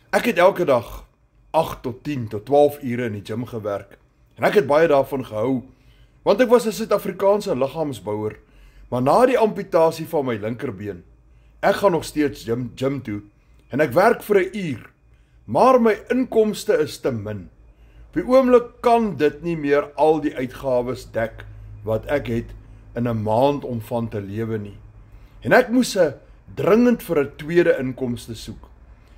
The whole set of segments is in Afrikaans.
Ek het elke dag 8 tot 10 tot 12 ure in die gym gewerk. En ek het baie daarvan gehou, want ek was 'n Suid-Afrikaanse liggaamsbouer, maar na die amputasie van my linkerbeen, ek gaan nog steeds gym toe, en ek werk vir 'n uur, maar my inkomste is te min. Op die oomblik kan dit nie meer al die uitgawes dek wat ek het in 'n maand om van te lewe nie. En ek moes dringend vir 'n tweede inkomste soek.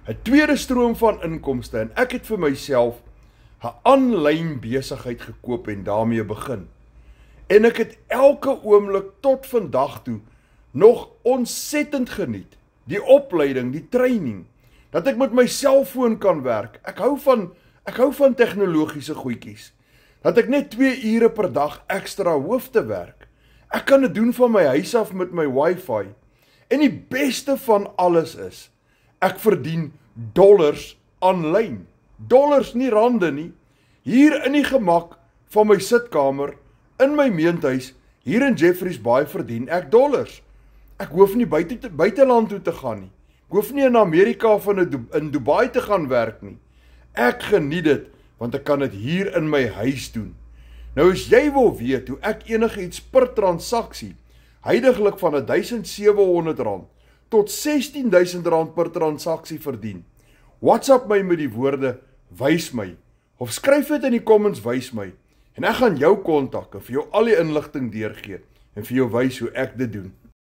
'n Tweede stroom van inkomste, en ek het vir myself 'n aanlyn besigheid gekoop en daarmee begin. En ek het elke oomblik tot vandag toe nog ontsettend geniet. Die opleiding, die training, dat ek met my selfoon kan werk. Ek hou van tegnologiese goedjies. Dat ek net 2 ure per dag ekstra hoef te werk. Ek kan dit doen van my huis af met my wifi. En die beste van alles is, ek verdien dollars aanlyn. Dollars, nie rande nie. Hier in die gemak van my sitkamer, in my meentuis, hier in Jeffreys Bay verdien ek dollars. Ek hoef nie buiteland toe te gaan nie. Ek hoef nie in Amerika of in Dubai te gaan werk nie. Ek geniet dit, want ek kan dit hier in my huis doen. Nou as jy wil weet hoe ek enige iets per transaksie, huidiglik van R1,700 tot R16,000 per transaksie verdien, WhatsApp my met die woorde, wys my, of skryf dit in die comments, wys my, en ek gaan jou kontak en vir jou al die inligting deurgee, en vir jou wys hoe ek dit doen.